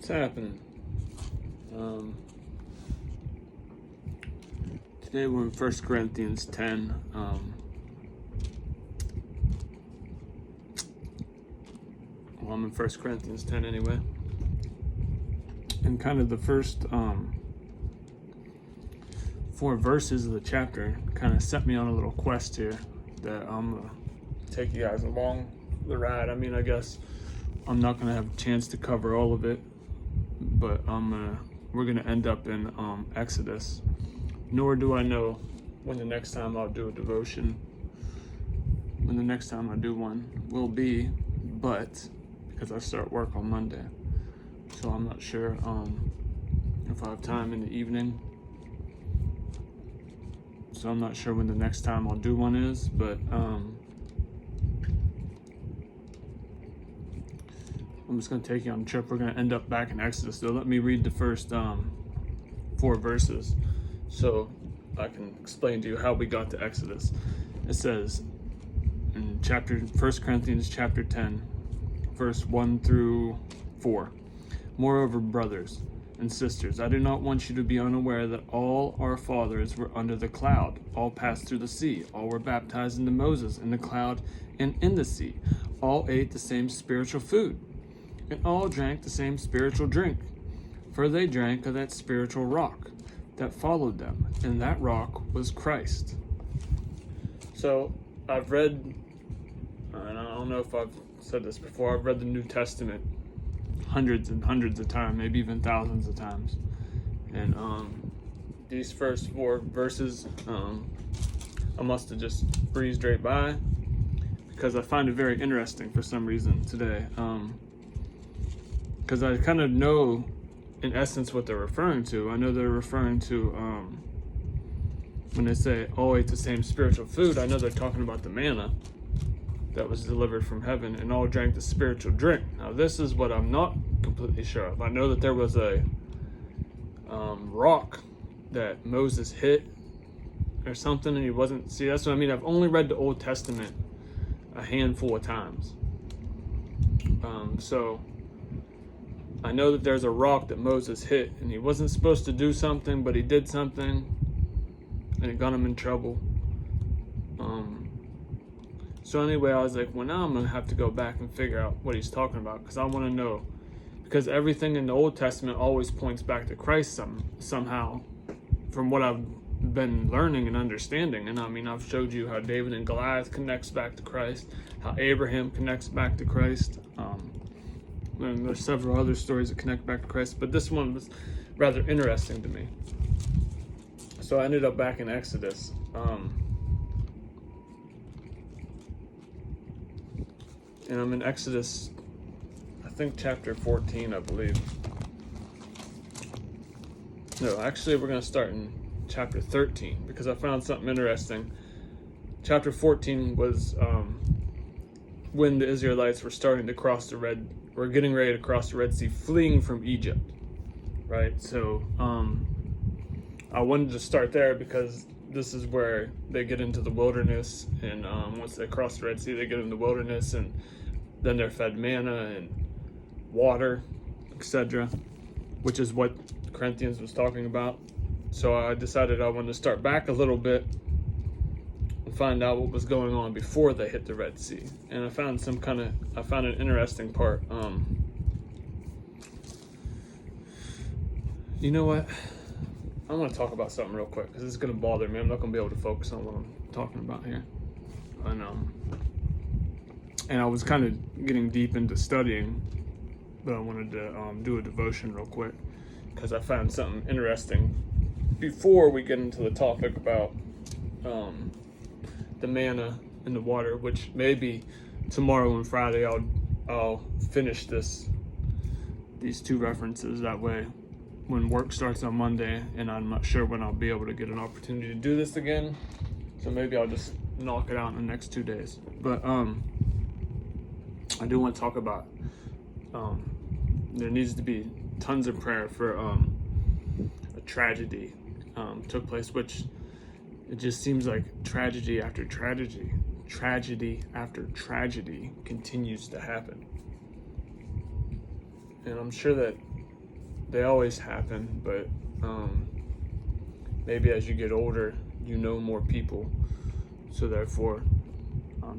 What's happening? Today we're in 1 Corinthians 10. I'm in 1 Corinthians 10 anyway. And kind of the first 4 verses of the chapter kind of set me on a little quest here that I'm going to take you guys along the ride. I mean, I guess I'm not going to have a chance to cover all of it, but we're going to end up in Exodus. Nor do I know when the next time I'll do a devotion, when the next time I do one will be, but because I start work on Monday, so I'm not sure if I have time in the evening. So I'm not sure when the next time I'll do one is, but I'm just going to take you on a trip. We're going to end up back in Exodus. So let me read the first 4 verses so I can explain to you how we got to Exodus. It says in 1 Corinthians chapter 10, verse 1 through 4. Moreover, brothers and sisters, I do not want you to be unaware that all our fathers were under the cloud, all passed through the sea, all were baptized into Moses in the cloud and in the sea, all ate the same spiritual food, and all drank the same spiritual drink, for they drank of that spiritual rock that followed them, and that rock was Christ. So I've read, and I don't know if I've said this before, I've read the New Testament hundreds and hundreds of times, maybe even thousands of times. And these first 4 verses, I must have just breezed right by because I find it very interesting for some reason today. Because I kind of know, in essence, what they're referring to. I know they're referring to, when they say, all ate the same spiritual food, I know they're talking about the manna that was delivered from heaven, and all drank the spiritual drink. Now, this is what I'm not completely sure of. I know that there was a rock that Moses hit or something, and he wasn't. See, that's what I mean. I've only read the Old Testament a handful of times. So I know that there's a rock that Moses hit, and he wasn't supposed to do something, but he did something, and it got him in trouble. So anyway, I was like, well, now I'm going to have to go back and figure out what he's talking about, because I want to know. Because everything in the Old Testament always points back to Christ somehow, from what I've been learning and understanding. And I mean, I've showed you how David and Goliath connects back to Christ, how Abraham connects back to Christ. And there's several other stories that connect back to Christ, but this one was rather interesting to me. So I ended up back in Exodus. And I'm in Exodus, I think chapter 14, I believe. No, actually we're going to start in chapter 13 because I found something interesting. Chapter 14 was when the Israelites were starting to were getting ready to cross the Red Sea, fleeing from Egypt, right? So I wanted to start there because this is where they get into the wilderness, and once they cross the Red Sea, they get in the wilderness, and then they're fed manna and water, etc., which is what Corinthians was talking about. So I decided I wanted to start back a little bit and find out what was going on before they hit the Red Sea. And I found an interesting part. You know what? I want to talk about something real quick because it's going to bother me. I'm not going to be able to focus on what I'm talking about here. And I was kind of getting deep into studying, but I wanted to do a devotion real quick because I found something interesting before we get into the topic about the manna and the water, which maybe tomorrow and Friday I'll finish these 2 references. That way, when work starts on Monday, and I'm not sure when I'll be able to get an opportunity to do this again, so maybe I'll just knock it out in the next 2 days. But I do want to talk about there needs to be tons of prayer for a tragedy took place, which it just seems like tragedy after tragedy continues to happen. And I'm sure that they always happen, but maybe as you get older, you know more people, so therefore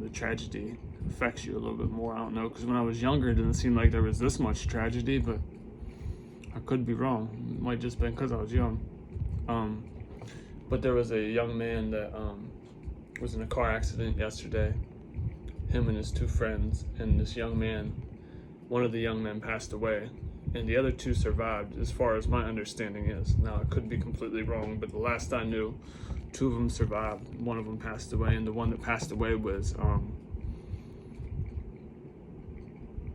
the tragedy affects you a little bit more. I don't know, because when I was younger, it didn't seem like there was this much tragedy, but I could be wrong. It might just been because I was young. But there was a young man that was in a car accident yesterday, him and his two friends, and this young man, one of the young men passed away, and the other two survived, as far as my understanding is. Now, I could be completely wrong, but the last I knew, two of them survived, one of them passed away, and the one that passed away was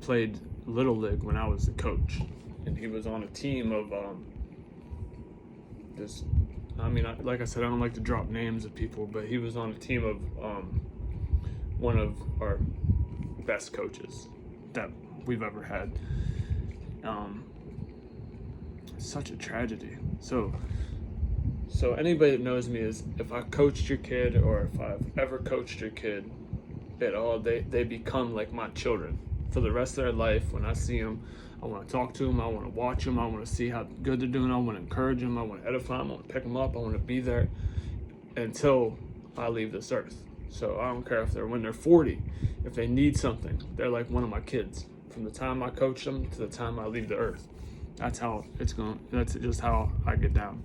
played Little League when I was the coach, and he was on a team of this, like I said, I don't like to drop names of people, but he was on a team of one of our best coaches that we've ever had. Such a tragedy. So anybody that knows me is, if I coached your kid, or if I've ever coached your kid at all, they become like my children for the rest of their life. When I see them, I want to talk to them, I want to watch them, I want to see how good they're doing, I want to encourage them, I want to edify them, I want to pick them up, I want to be there until I leave this earth. So I don't care if when they're 40, if they need something, they're like one of my kids. From the time I coach them to the time I leave the earth. That's how it's going. That's just how I get down.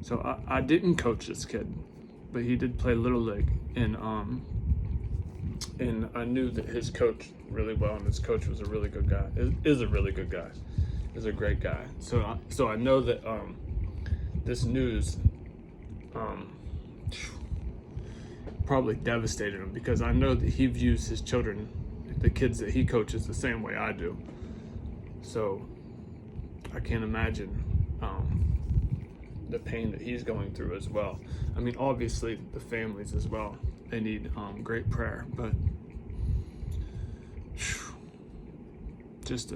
So I didn't coach this kid, but he did play Little League, and I knew that his coach really well, and his coach was a really good guy. Is a really good guy. Is a great guy. So I know that this news probably devastated him, because I know that he views his children, the kids that he coaches, the same way I do. So I can't imagine the pain that he's going through as well. I mean, obviously the families as well, they need great prayer, but just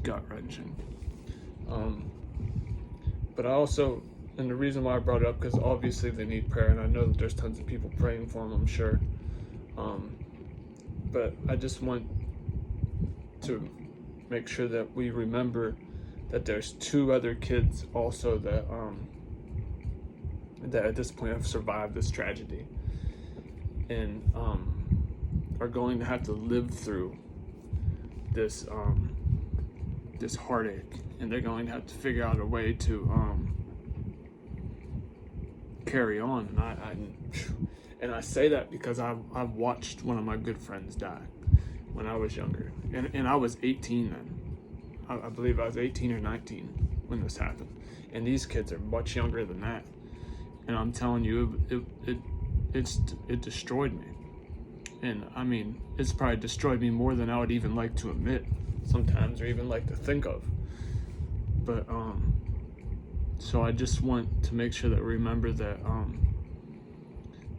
gut wrenching. But I also, and the reason why I brought it up, because obviously they need prayer, and I know that there's tons of people praying for them, I'm sure. But I just want to make sure that we remember that there's two other kids also that that at this point have survived this tragedy, and are going to have to live through this this heartache, and they're going to have to figure out a way to carry on. And I say that because I've watched one of my good friends die when I was younger, and I was 18 then. I believe I was 18 or 19 when this happened, and these kids are much younger than that. And I'm telling you, it destroyed me. And I mean, it's probably destroyed me more than I would even like to admit sometimes, or even like to think of. But so I just want to make sure that we remember that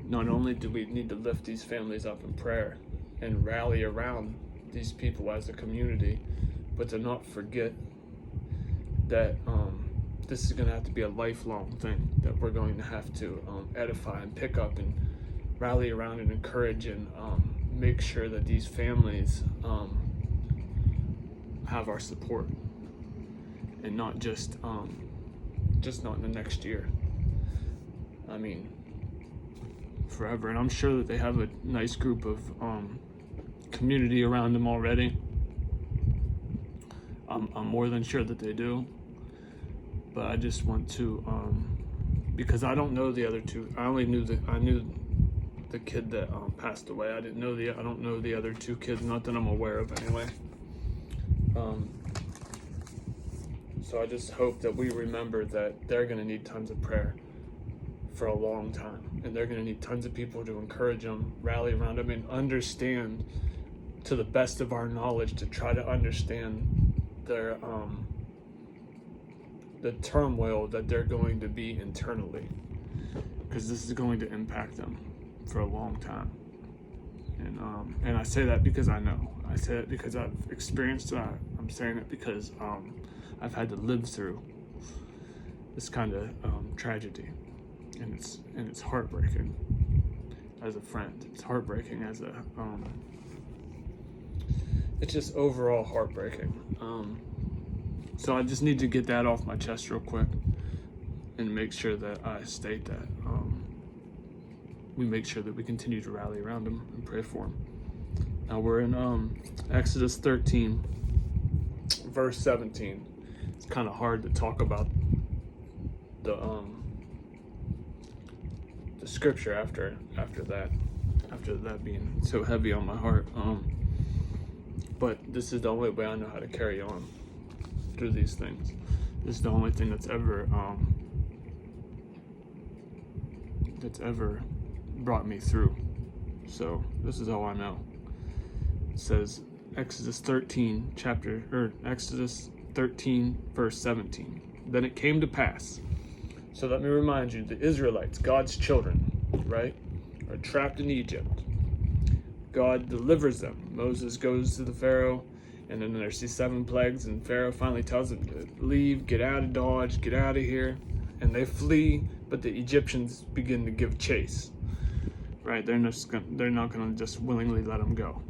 not only do we need to lift these families up in prayer and rally around these people as a community, but to not forget that this is going to have to be a lifelong thing, that we're going to have to edify and pick up and rally around and encourage, and make sure that these families have our support, and not just not in the next year. I mean, forever. And I'm sure that they have a nice group of community around them already. I'm more than sure that they do, but I just want to because I don't know the other two. I knew the kid that passed away. I don't know the other two kids, not that I'm aware of anyway. So I just hope that we remember that they're going to need tons of prayer for a long time, and they're going to need tons of people to encourage them, rally around them, and understand, to the best of our knowledge, to try to understand their the turmoil that they're going to be internally, because this is going to impact them for a long time. And I say that because I know. I say it because I've experienced that. I'm saying it because I've had to live through this kind of tragedy, and it's heartbreaking as a friend. It's heartbreaking as a it's just overall heartbreaking. So I just need to get that off my chest real quick and make sure that I state that. We make sure that we continue to rally around him and pray for him. Now we're in Exodus 13, verse 17. It's kind of hard to talk about the scripture after that being so heavy on my heart. But this is the only way I know how to carry on through these things. This is the only thing that's ever brought me through. So this is all I know. It says Exodus 13 verse 17. Then it came to pass. So let me remind you, the Israelites, God's children, right, are trapped in Egypt. God delivers them. Moses goes to the Pharaoh, and then there's these 7 plagues, and Pharaoh finally tells them to leave, get out of Dodge, get out of here, and they flee, but the Egyptians begin to give chase, right? They're not going to just willingly let them go,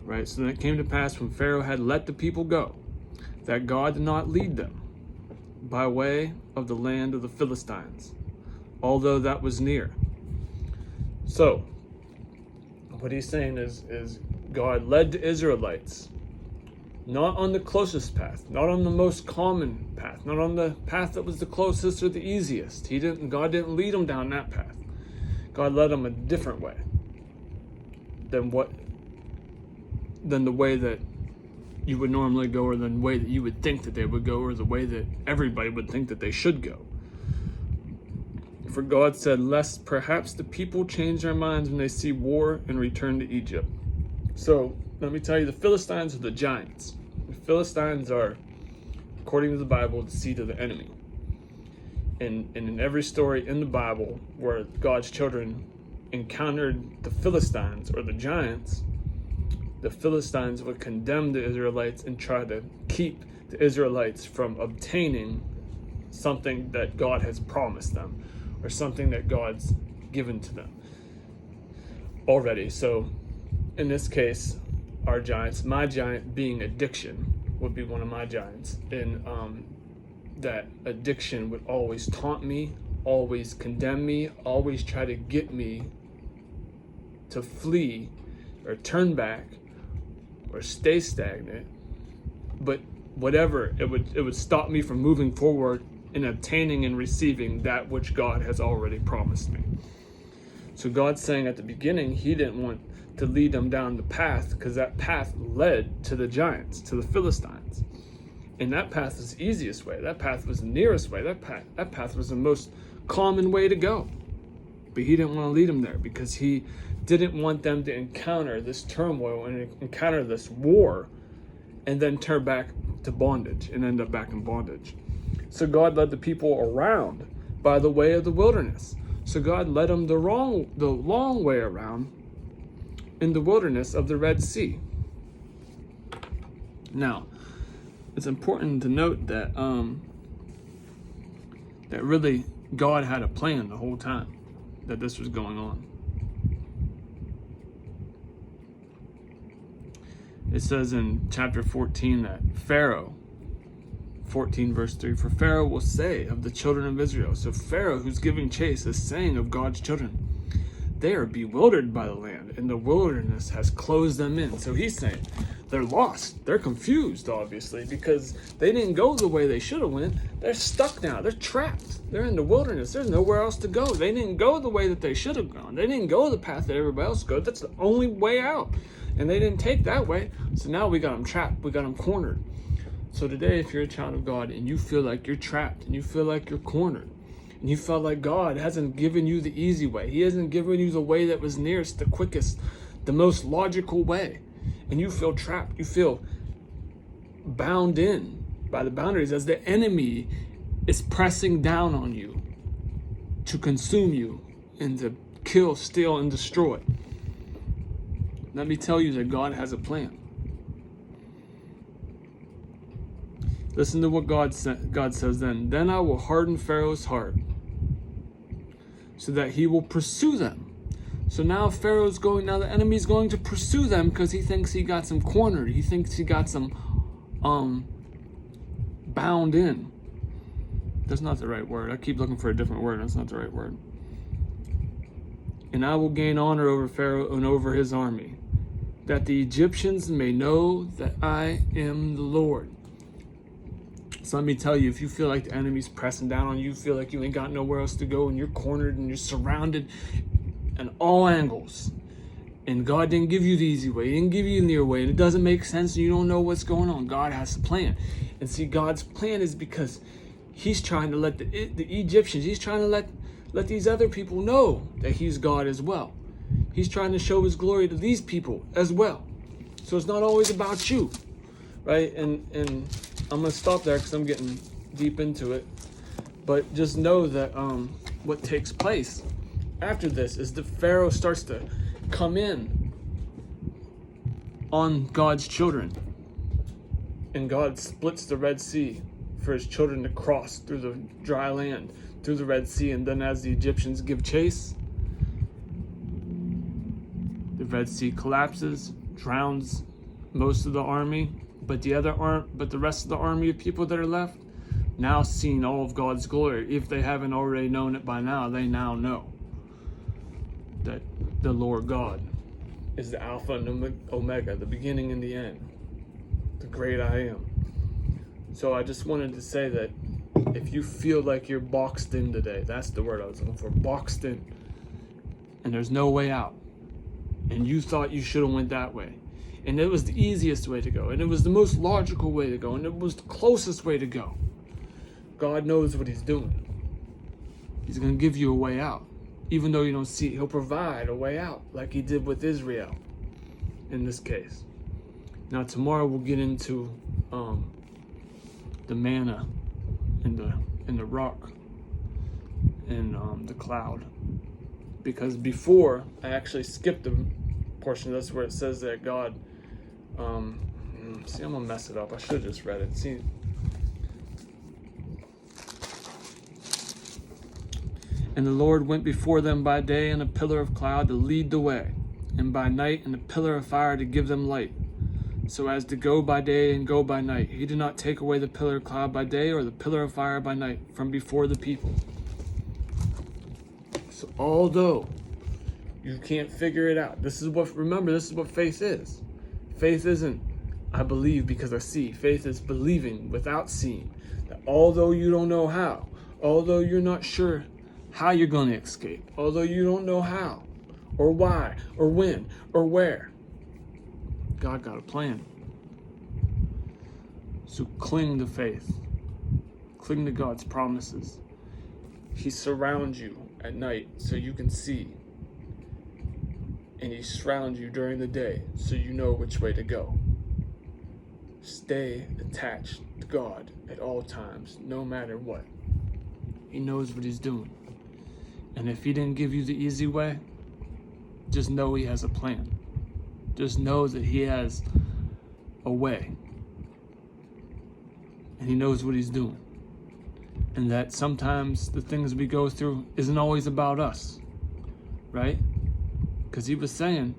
right? So then it came to pass when Pharaoh had let the people go, that God did not lead them by way of the land of the Philistines, although that was near. So what he's saying is God led the Israelites not on the closest path, not on the most common path, not on the path that was the closest or the easiest. God didn't lead them down that path. God led them a different way than the way that you would normally go, or the way that you would think that they would go, or the way that everybody would think that they should go. For God said, lest perhaps the people change their minds when they see war and return to Egypt. So let me tell you, the Philistines are the giants. The Philistines are, according to the Bible, the seed of the enemy. And in every story in the Bible where God's children encountered the Philistines or the giants, the Philistines would condemn the Israelites and try to keep the Israelites from obtaining something that God has promised them, or something that God's given to them already. So in this case, our giants, my giant being addiction would be one of my giants. And that addiction would always taunt me, always condemn me, always try to get me to flee or turn back or stay stagnant. But whatever, it would stop me from moving forward in obtaining and receiving that which God has already promised me. So God's saying at the beginning, he didn't want to lead them down the path, because that path led to the giants, to the Philistines. And that path was the easiest way. That path was the nearest way. That path was the most common way to go. But he didn't want to lead them there, because he didn't want them to encounter this turmoil and encounter this war and then turn back to bondage and end up back in bondage. So God led the people around by the way of the wilderness. So God led them the long way around in the wilderness of the Red Sea. Now, it's important to note that that really God had a plan the whole time that this was going on. It says in chapter 14 that Pharaoh, 14 verse 3, for Pharaoh will say of the children of Israel. So Pharaoh, who's giving chase, is saying of God's children, they are bewildered by the land, and the wilderness has closed them in. So he's saying they're lost. They're confused, obviously, because they didn't go the way they should have went. They're stuck now. They're trapped. They're in the wilderness. There's nowhere else to go. They didn't go the way that they should have gone. They didn't go the path that everybody else goes. That's the only way out. And they didn't take that way. So now we got them trapped. We got them cornered. So today, if you're a child of God and you feel like you're trapped and you feel like you're cornered, and you felt like God hasn't given you the easy way, he hasn't given you the way that was nearest, the quickest, the most logical way, and you feel trapped, you feel bound in by the boundaries as the enemy is pressing down on you to consume you and to kill, steal, and destroy. Let me tell you that God has a plan. Listen to what God says then. Then I will harden Pharaoh's heart so that he will pursue them. So now the enemy's going to pursue them because he thinks he got some cornered. He thinks he got some bound in. That's not the right word. I keep looking for a different word. That's not the right word. And I will gain honor over Pharaoh and over his army, that the Egyptians may know that I am the Lord. So let me tell you, if you feel like the enemy's pressing down on you, feel like you ain't got nowhere else to go, and you're cornered and you're surrounded in all angles, and God didn't give you the easy way, He didn't give you the near way, and it doesn't make sense, and you don't know what's going on, God has a plan. And see, God's plan is because He's trying to let the Egyptians, He's trying to let these other people know that He's God as well. He's trying to show His glory to these people as well. So it's not always about you, right? And I'm going to stop there because I'm getting deep into it. But just know that what takes place after this is the Pharaoh starts to come in on God's children. And God splits the Red Sea for His children to cross through the dry land, through the Red Sea. And then as the Egyptians give chase, the Red Sea collapses, drowns most of the army. But the rest of the army of people that are left, now seeing all of God's glory. If they haven't already known it by now, they now know that the Lord God is the Alpha and Omega, the beginning and the end, the great I am. So I just wanted to say that if you feel like you're boxed in today, that's the word I was looking for, boxed in, and there's no way out, and you thought you should have went that way, and it was the easiest way to go, and it was the most logical way to go, and it was the closest way to go. God knows what He's doing. He's going to give you a way out. Even though you don't see it, He'll provide a way out, like He did with Israel in this case. Now tomorrow we'll get into the manna in the rock and the cloud. Because before, I actually skipped the portion of this where it says that God, see, I'm gonna mess it up. I should have just read it. See, and the Lord went before them by day in a pillar of cloud to lead the way, and by night in a pillar of fire to give them light, so as to go by day and go by night. He did not take away the pillar of cloud by day or the pillar of fire by night from before the people. So although you can't figure it out, remember, this is what faith is. Faith isn't, I believe because I see. Faith is believing without seeing. That although you don't know how, although you're not sure how you're going to escape, although you don't know how, or why, or when, or where, God got a plan. So cling to faith. Cling to God's promises. He surrounds you at night so you can see. And He surrounds you during the day so you know which way to go. Stay attached to God at all times, no matter what. He knows what He's doing. And if He didn't give you the easy way, just know He has a plan. Just know that He has a way. And He knows what He's doing. And that sometimes the things we go through isn't always about us, right? Because He was saying,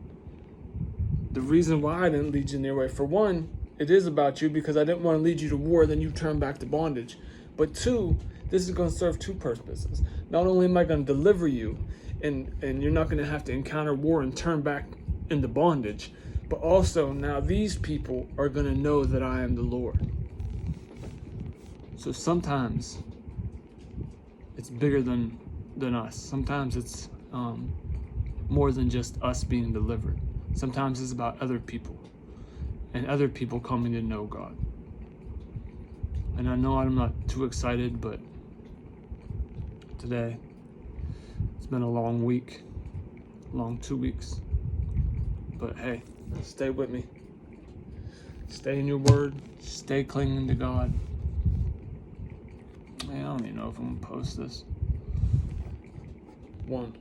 the reason why I didn't lead you in their way, for one, it is about you because I didn't want to lead you to war, then you turn back to bondage. But two, this is going to serve two purposes. Not only am I going to deliver you, and you're not going to have to encounter war and turn back into bondage, but also now these people are going to know that I am the Lord. So sometimes it's bigger than us. Sometimes it's more than just us being delivered. Sometimes it's about other people and other people coming to know God. And I know I'm not too excited, but today it's been a long week, long 2 weeks. But hey, stay with me. Stay in your word. Stay clinging to God. Man, I don't even know if I'm gonna post this. 1.